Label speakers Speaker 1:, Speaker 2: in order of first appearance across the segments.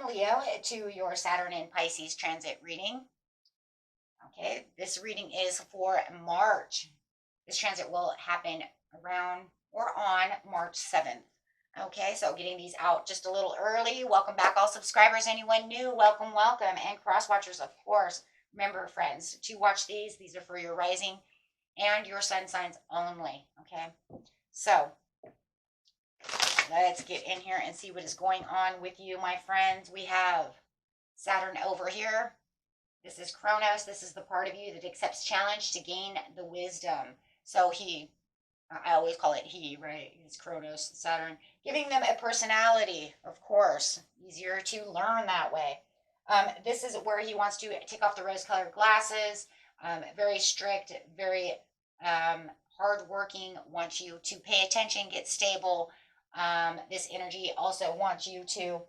Speaker 1: Leo, to your Saturn in Pisces transit reading. Okay, this reading is for March. This transit will happen around or on March 7th. Okay, so getting these out just a little early. Welcome back, all subscribers. Anyone new, welcome, welcome. And cross watchers, of course. Remember, friends, to watch these. These are for your rising and your sun signs only. Okay, so let's get in here and see what is going on with you, my friends. We have Saturn over here. This is Kronos. This is the part of you that accepts challenge to gain the wisdom. So I always call it he, right? It's Kronos, Saturn, giving them a personality, of course. Easier to learn that way. This is where he wants to take off the rose-colored glasses. Very strict, very hardworking, wants you to pay attention, get stable. This energy also wants you to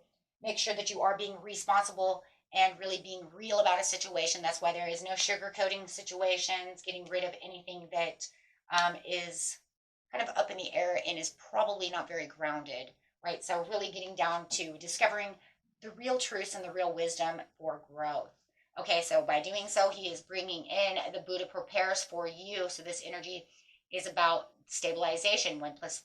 Speaker 1: make sure that you are being responsible and really being real about a situation. That's why there is no sugarcoating situations, getting rid of anything that is kind of up in the air and is probably not very grounded, right? So really getting down to discovering the real truths and the real wisdom for growth. Okay, so by doing so, he is bringing in the Buddha prepares for you. So this energy is about stabilization. 1 plus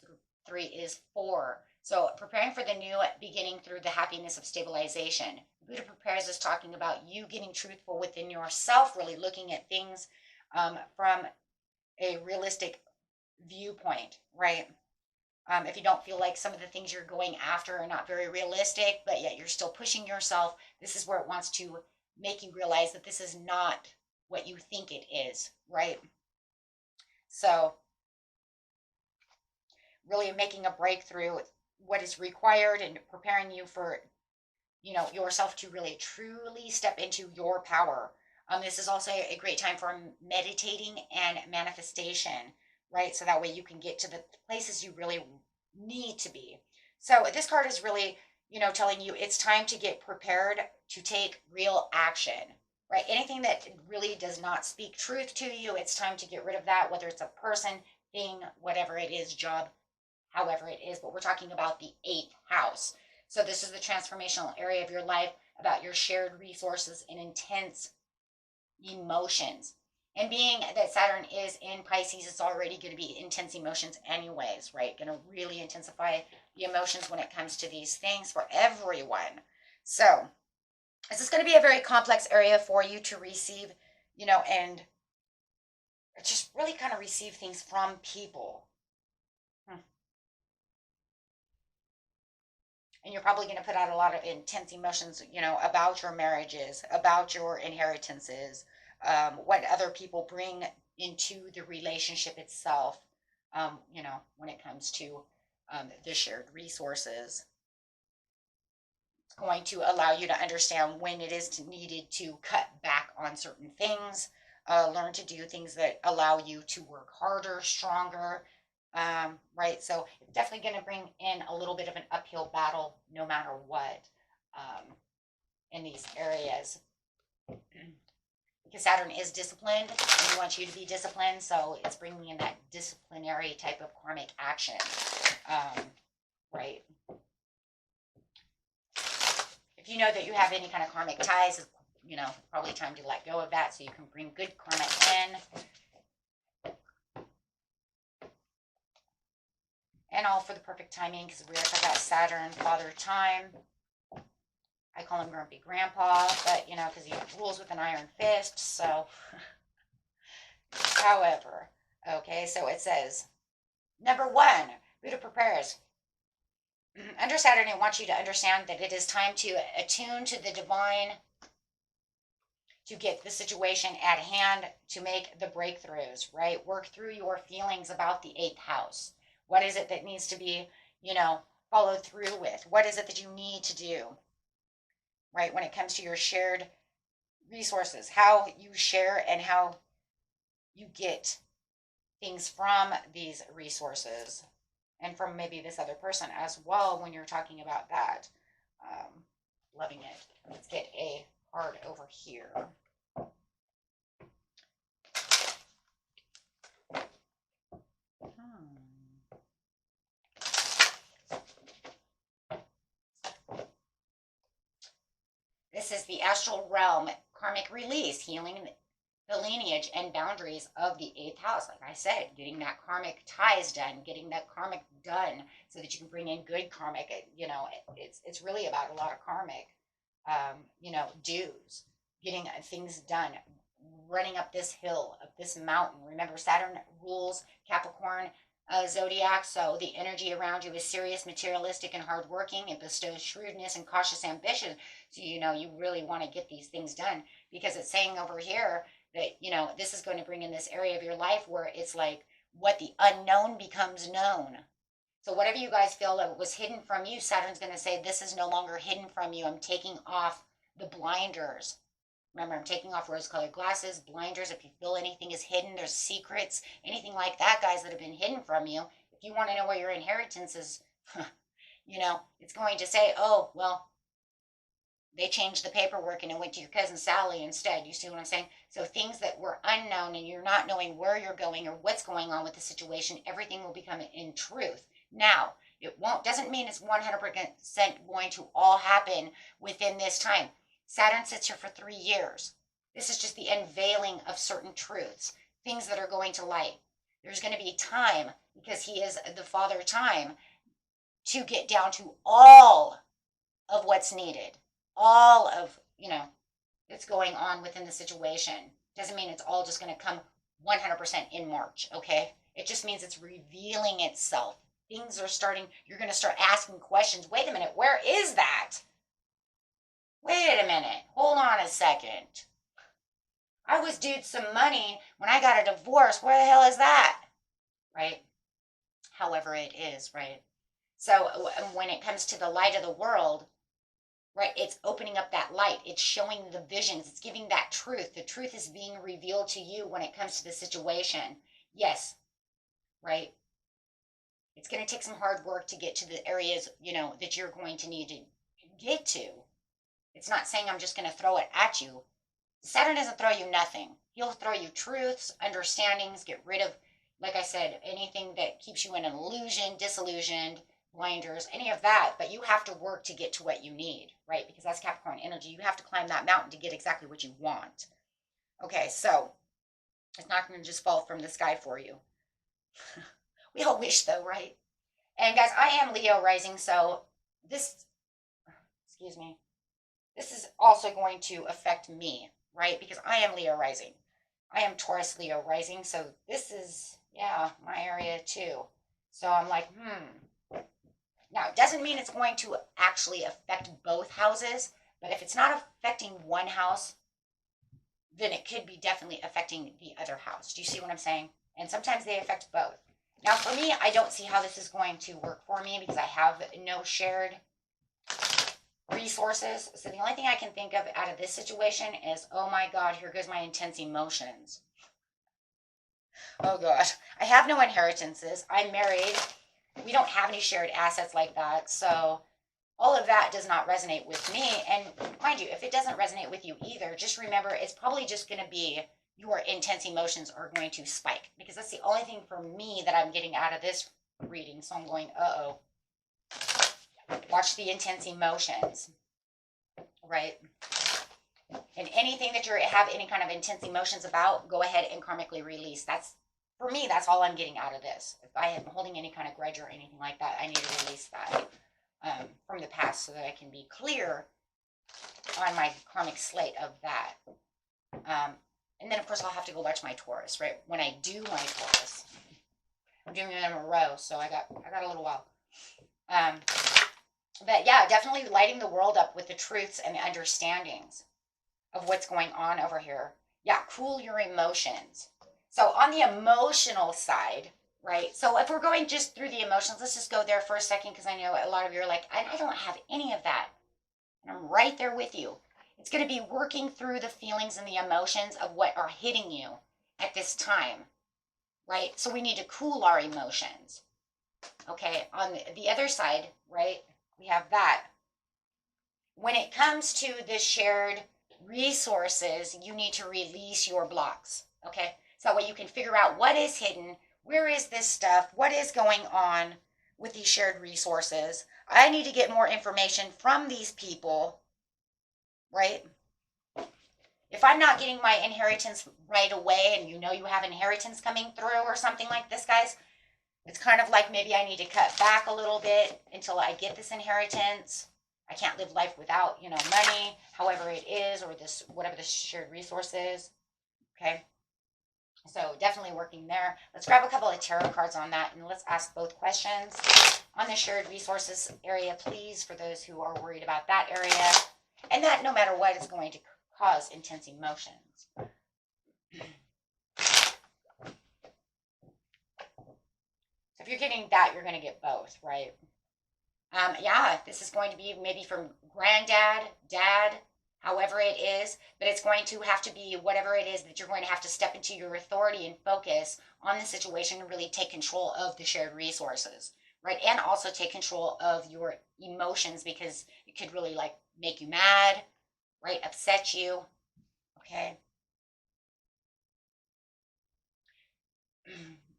Speaker 1: 3 is 4. So preparing for the new beginning through the happiness of stabilization. Buddha prepares is talking about you getting truthful within yourself, really looking at things from a realistic viewpoint, right? If you don't feel like some of the things you're going after are not very realistic, but yet you're still pushing yourself, this is where it wants to make you realize that this is not what you think it is, right? So really making a breakthrough, what is required, and preparing you for yourself to really truly step into your power. This is also a great time for meditating and manifestation, right? So that way you can get to the places you really need to be. So this card is really, telling you it's time to get prepared to take real action, right? Anything that really does not speak truth to you, it's time to get rid of that, whether it's a person, thing, whatever it is, job, however it is. But we're talking about the 8th house. So this is the transformational area of your life about your shared resources and intense emotions. And being that Saturn is in Pisces, it's already going to be intense emotions anyways, right? Going to really intensify the emotions when it comes to these things for everyone. So this is going to be a very complex area for you to receive, and just really kind of receive things from people. And you're probably going to put out a lot of intense emotions, about your marriages, about your inheritances, what other people bring into the relationship itself, when it comes to the shared resources. It's going to allow you to understand when it is needed to cut back on certain things, learn to do things that allow you to work harder, stronger, right? So it's definitely going to bring in a little bit of an uphill battle no matter what, in these areas. Because Saturn is disciplined and he wants you to be disciplined, so it's bringing in that disciplinary type of karmic action, right? If you know that you have any kind of karmic ties, it's, probably time to let go of that so you can bring good karma in. And all for the perfect timing, because we are talking about Saturn, father time. I call him Grumpy Grandpa, but, because he rules with an iron fist, so. However, okay, so it says, number 1, Buddha prepares. Under Saturn, it wants you to understand that it is time to attune to the divine, to get the situation at hand, to make the breakthroughs, right? Work through your feelings about the 8th house. What is it that needs to be, followed through with? What is it that you need to do, right? When it comes to your shared resources, how you share and how you get things from these resources and from maybe this other person as well when you're talking about that. Loving it. Let's get a card over here. This is the astral realm, karmic release, healing the lineage and boundaries of the 8th house. Like I said, getting that karmic ties done, getting that karmic done so that you can bring in good karmic. You know, it's really about a lot of karmic, you know, dues, getting things done, running up this hill, up this mountain. Remember, Saturn rules Capricorn zodiac, so the energy around you is serious, materialistic, and hardworking. It bestows shrewdness and cautious ambition. So, you know, you really want to get these things done, because it's saying over here that, you know, this is going to bring in this area of your life where it's like what the unknown becomes known. So whatever you guys feel that was hidden from you, Saturn's going to say, this is no longer hidden from you. I'm taking off the blinders. Remember, I'm taking off rose-colored glasses, blinders. If you feel anything is hidden, there's secrets, anything like that, guys, that have been hidden from you. If you want to know where your inheritance is, you know, it's going to say, oh, well, they changed the paperwork and it went to your cousin Sally instead. You see what I'm saying? So things that were unknown and you're not knowing where you're going or what's going on with the situation, everything will become in truth. Now, it doesn't mean it's 100% going to all happen within this time. Saturn sits here for 3 years. This is just the unveiling of certain truths, things that are going to light. There's going to be time, because he is the father time, to get down to all of what's needed, all of, you know, that's going on within the situation. Doesn't mean it's all just going to come 100% in March, okay? It just means it's revealing itself. Things are starting, you're going to start asking questions. Wait a minute, where is that? Wait a minute, hold on a second. I was due some money when I got a divorce. Where the hell is that? Right? However it is, right? So when it comes to the light of the world, right, it's opening up that light. It's showing the visions. It's giving that truth. The truth is being revealed to you when it comes to the situation. Yes, right? It's going to take some hard work to get to the areas, you know, that you're going to need to get to. It's not saying I'm just going to throw it at you. Saturn doesn't throw you nothing. He'll throw you truths, understandings, get rid of, like I said, anything that keeps you in an illusion, disillusioned, blinders, any of that. But you have to work to get to what you need, right? Because that's Capricorn energy. You have to climb that mountain to get exactly what you want. Okay, so it's not going to just fall from the sky for you. We all wish, though, right? And guys, I am Leo rising, so this, excuse me, this is also going to affect me, right? Because I am Leo rising. I am Taurus Leo rising, so this is, yeah, my area too. So I'm like, Now, it doesn't mean it's going to actually affect both houses, but if it's not affecting one house, then it could be definitely affecting the other house. Do you see what I'm saying? And sometimes they affect both. Now, for me, I don't see how this is going to work for me because I have no shared resources. So the only thing I can think of out of this situation is, oh my God, here goes my intense emotions. Oh God, I have no inheritances. I'm married. We don't have any shared assets like that. So all of that does not resonate with me. And mind you, if it doesn't resonate with you either, just remember, it's probably just going to be your intense emotions are going to spike, because that's the only thing for me that I'm getting out of this reading. So I'm going, uh-oh. Watch the intense emotions, right? And anything that you have any kind of intense emotions about, go ahead and karmically release. That's, for me, that's all I'm getting out of this. If I am holding any kind of grudge or anything like that, I need to release that from the past so that I can be clear on my karmic slate of that. And then, of course, I'll have to go watch my Taurus, right? When I do my Taurus. I'm doing them in a row, so I got a little while. But yeah, definitely lighting the world up with the truths and the understandings of what's going on over here. Yeah, cool your emotions. So on the emotional side, right? So if we're going just through the emotions, let's just go there for a second, because I know a lot of you are like, I don't have any of that. And I'm right there with you. It's going to be working through the feelings and the emotions of what are hitting you at this time, right? So we need to cool our emotions. Okay, on the other side, right, we have that. When it comes to the shared resources, you need to release your blocks, okay? So that way you can figure out what is hidden, where is this stuff, what is going on with these shared resources. I need to get more information from these people, right? If I'm not getting my inheritance right away and you know you have inheritance coming through or something like this, guys, it's kind of like maybe I need to cut back a little bit until I get this inheritance. I can't live life without, money, however it is, or this, whatever the shared resource is. Okay. So definitely working there. Let's grab a couple of tarot cards on that and let's ask both questions on the shared resources area, please, for those who are worried about that area. And that, no matter what, is going to cause intense emotions. So if you're getting that, you're going to get both, right? Yeah, this is going to be maybe from granddad, dad, however it is, but it's going to have to be whatever it is that you're going to have to step into your authority and focus on the situation and really take control of the shared resources, right? And also take control of your emotions, because it could really like make you mad, right? Upset you, okay?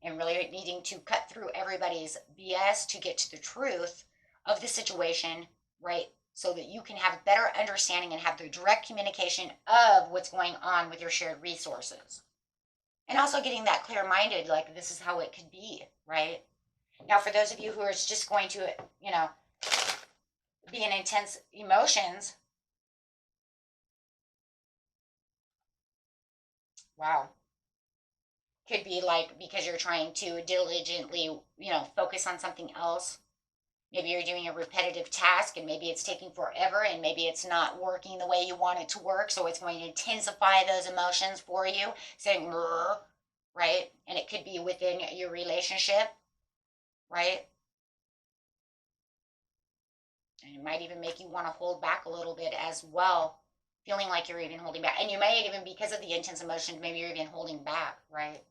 Speaker 1: And really needing to cut through everybody's BS to get to the truth of the situation, right? So that you can have a better understanding and have the direct communication of what's going on with your shared resources. And also getting that clear-minded, like this is how it could be, right? Now, for those of you who are just going to, be in intense emotions, wow. Could be like because you're trying to diligently, focus on something else. Maybe you're doing a repetitive task and maybe it's taking forever and maybe it's not working the way you want it to work. So it's going to intensify those emotions for you, saying, right? And it could be within your relationship, right? And it might even make you want to hold back a little bit as well, feeling like you're even holding back. And you may even, because of the intense emotion, maybe you're even holding back, right?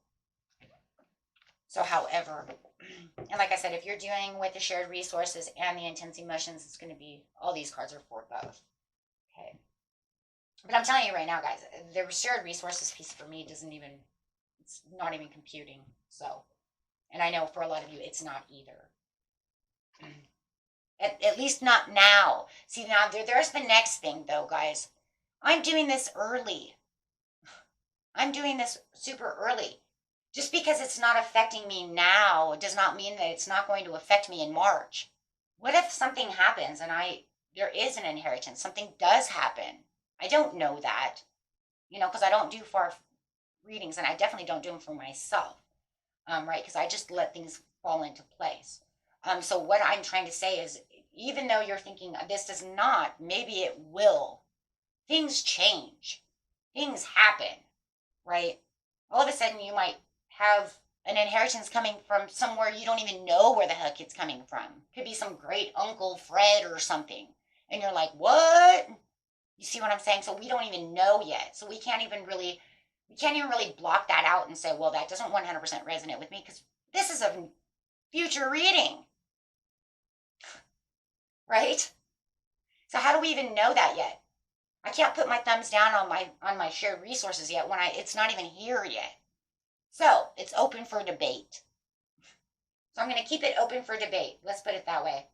Speaker 1: So, however, and like I said, if you're dealing with the shared resources and the intense emotions, it's going to be, all these cards are for both. Okay. But I'm telling you right now, guys, the shared resources piece for me it's not even computing. So, and I know for a lot of you, it's not either. At least not now. See, now there's the next thing, though, guys. I'm doing this early. I'm doing this super early. Just because it's not affecting me now does not mean that it's not going to affect me in March. What if something happens and there is an inheritance? Something does happen. I don't know that, because I don't do far readings and I definitely don't do them for myself, right? Because I just let things fall into place. So what I'm trying to say is, even though you're thinking this does not, maybe it will. Things change. Things happen, right? All of a sudden you might have an inheritance coming from somewhere you don't even know where the heck it's coming from. Could be some great uncle Fred or something. And you're like, what? You see what I'm saying? So we don't even know yet. So we can't even really block that out and say, well, that doesn't 100% resonate with me because this is a future reading. Right? So how do we even know that yet? I can't put my thumbs down on my shared resources yet when it's not even here yet. So it's open for debate. So I'm going to keep it open for debate. Let's put it that way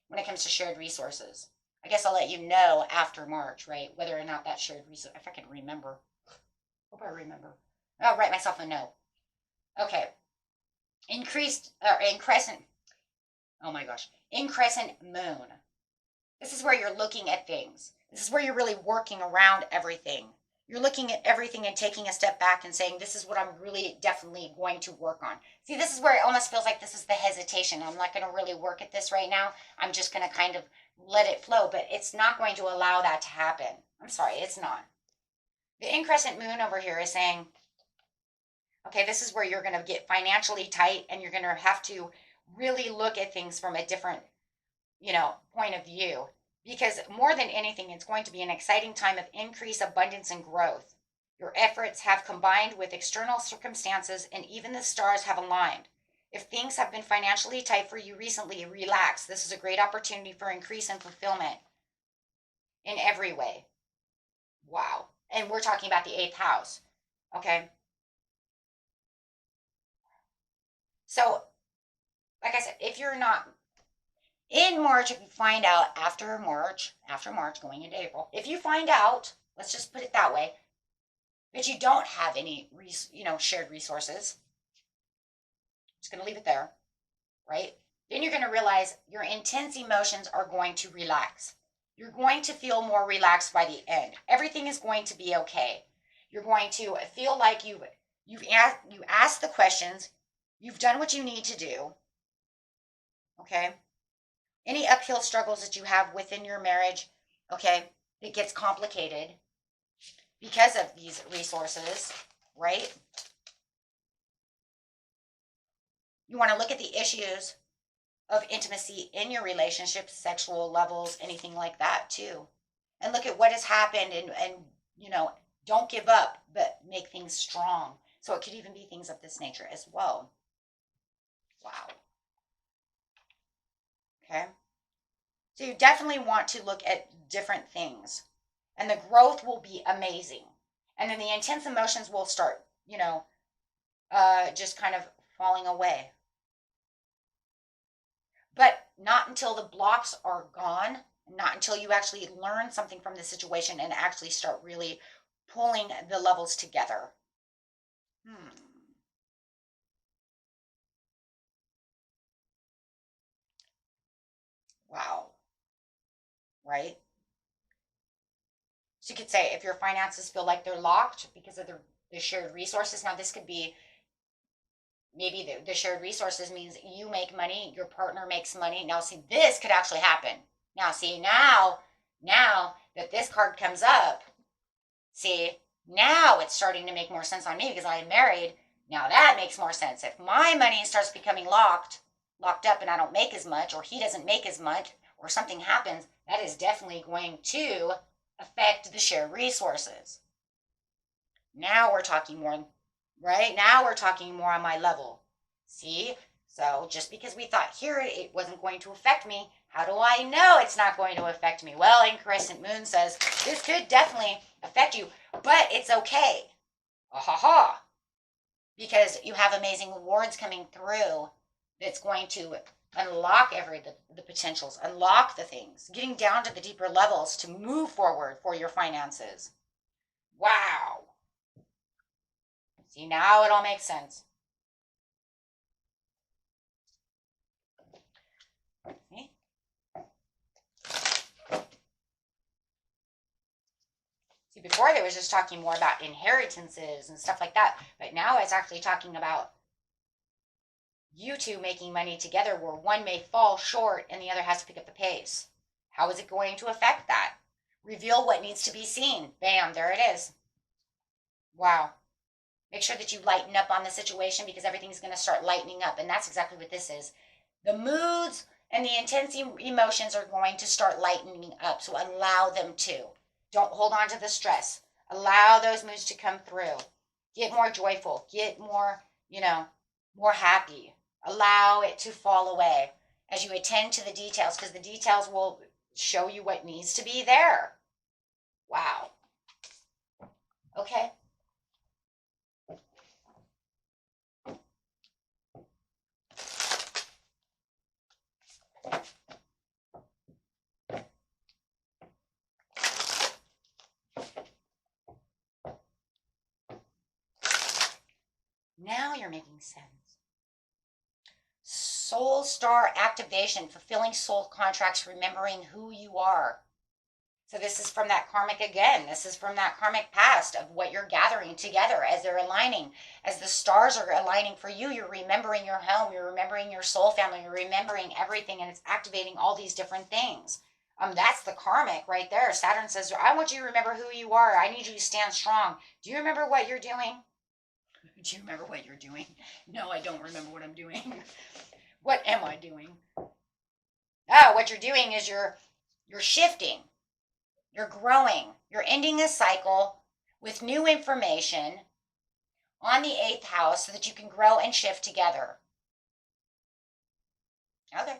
Speaker 1: when it comes to shared resources. I guess I'll let you know after March, right? Whether or not that shared resource, if I can remember. Hope I remember. I'll write myself a note. Okay. In crescent moon. This is where you're looking at things. This is where you're really working around everything. You're looking at everything and taking a step back and saying, this is what I'm really definitely going to work on. See, this is where it almost feels like this is the hesitation. I'm not going to really work at this right now. I'm just going to kind of let it flow, but it's not going to allow that to happen. I'm sorry, it's not. The increscent moon over here is saying, okay, this is where you're going to get financially tight and you're going to have to really look at things from a different, point of view. Because more than anything, it's going to be an exciting time of increase, abundance, and growth. Your efforts have combined with external circumstances, and even the stars have aligned. If things have been financially tight for you recently, relax. This is a great opportunity for increase and fulfillment in every way. Wow. And we're talking about the 8th house. Okay. So, like I said, if you're not In March, if you find out after March, going into April, if you find out, let's just put it that way, that you don't have any, shared resources, just going to leave it there, right? Then you're going to realize your intense emotions are going to relax. You're going to feel more relaxed by the end. Everything is going to be okay. You're going to feel like you asked the questions, you've done what you need to do, okay? Any uphill struggles that you have within your marriage, okay, it gets complicated because of these resources, right? You want to look at the issues of intimacy in your relationship, sexual levels, anything like that too. And look at what has happened and don't give up, but make things strong. So it could even be things of this nature as well. Wow. Okay. So you definitely want to look at different things. And the growth will be amazing. And then the intense emotions will start, just kind of falling away. But not until the blocks are gone, not until you actually learn something from the situation and actually start really pulling the levels together. Wow. Right? So you could say if your finances feel like they're locked because of the shared resources. Now, this could be maybe the shared resources means you make money, your partner makes money. Now, see, this could actually happen. Now, see, now that this card comes up, see, now it's starting to make more sense on me because I am married. Now that makes more sense. If my money starts becoming locked up and I don't make as much, or he doesn't make as much, or something happens, that is definitely going to affect the shared resources. Now we're talking more, right? Now we're talking more on my level. See? So just because we thought here it wasn't going to affect me, how do I know it's not going to affect me? Well, Incandescent Moon says this could definitely affect you, but it's okay. Ha. Because you have amazing awards coming through that's going to unlock the potentials, unlock the things, getting down to the deeper levels to move forward for your finances. Wow. See, now it all makes sense. See? See, before they was just talking more about inheritances and stuff like that, but now it's actually talking about you two making money together where one may fall short and the other has to pick up the pace. How is it going to affect that? Reveal what needs to be seen. Bam, there it is. Wow. Make sure that you lighten up on the situation because everything's going to start lightening up. And that's exactly what this is. The moods and the intense emotions are going to start lightening up. So allow them to. Don't hold on to the stress. Allow those moods to come through. Get more joyful. Get more, more happy. Allow it to fall away as you attend to the details because the details will show you what needs to be there. Wow. Okay. Now you're making sense. Soul star activation, fulfilling soul contracts, remembering who you are. So this is from that karmic again. This is from that karmic past of what you're gathering together as they're aligning. As the stars are aligning for you, you're remembering your home, you're remembering your soul family, you're remembering everything, and it's activating all these different things. That's the karmic right there. Saturn says, I want you to remember who you are. I need you to stand strong. Do you remember what you're doing? Do you remember what you're doing? No, I don't remember what I'm doing. What am I doing? What you're doing is you're shifting. You're growing. You're ending a cycle with new information on the 8th house so that you can grow and shift together. Okay.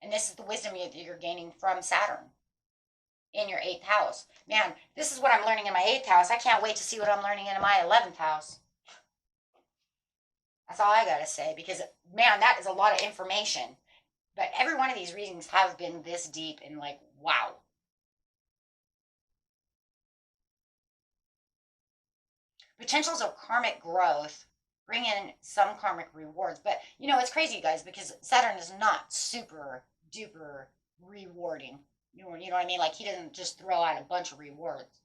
Speaker 1: And this is the wisdom that you're gaining from Saturn in your 8th house. Man, this is what I'm learning in my 8th house. I can't wait to see what I'm learning in my 11th house. That's all I got to say because, man, that is a lot of information. But every one of these readings have been this deep and like, wow. Potentials of karmic growth bring in some karmic rewards. But, you know, it's crazy, guys, because Saturn is not super duper rewarding. You know what I mean? Like, he doesn't just throw out a bunch of rewards.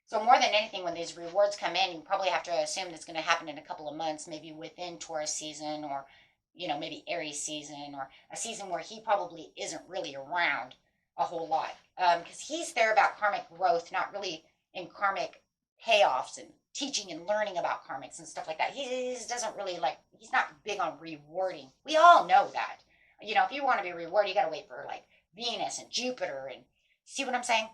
Speaker 1: So more than anything, when these rewards come in, you probably have to assume that's going to happen in a couple of months, maybe within Taurus season, or, you know, maybe Aries season, or a season where he probably isn't really around a whole lot. Because he's there about karmic growth, not really in karmic payoffs and teaching and learning about karmics and stuff like that. He doesn't really like, he's not big on rewarding. We all know that. You know, if you want to be rewarded, you got to wait for like Venus and Jupiter, and see what I'm saying?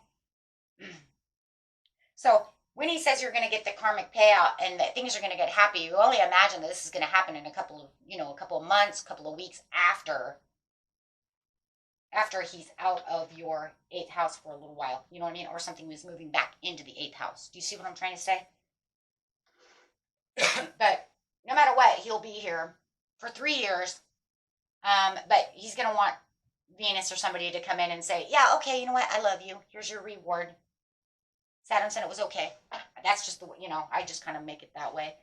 Speaker 1: So when he says you're going to get the karmic payout and that things are going to get happy, you only imagine that this is going to happen in a couple of, you know, a couple of months, a couple of weeks after he's out of your 8th house for a little while. You know what I mean? Or something is moving back into the 8th house. Do you see what I'm trying to say? But no matter what, he'll be here for 3 years. But he's going to want Venus or somebody to come in and say, yeah, okay, you know what? I love you. Here's your reward. Saturn said it was okay. That's just the, you know, I just kind of make it that way.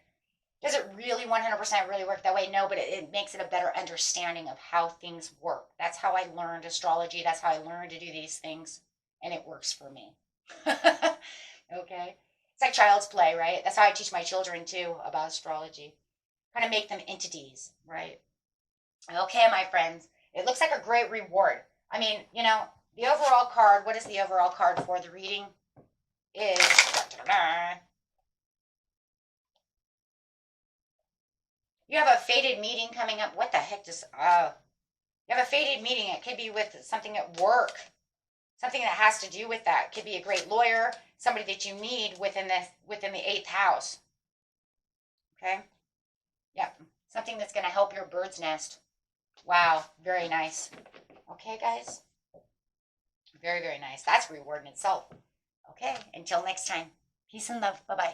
Speaker 1: Does it really 100% really work that way? No, but it makes it a better understanding of how things work. That's how I learned astrology. That's how I learned to do these things. And it works for me. Okay? It's like child's play, right? That's how I teach my children, too, about astrology. Kind of make them entities, right? Okay, my friends. It looks like a great reward. I mean, you know, the overall card, what is the overall card for the reading? Is you have a fated meeting coming up. What the heck does you have a fated meeting? It could be with something at work, something that has to do with that. It could be a great lawyer, somebody that you need within the 8th house. Okay, yep, something that's going to help your bird's nest. Wow, very nice. Okay, guys, very, very nice. That's reward in itself. Okay, until next time. Peace and love. Bye-bye.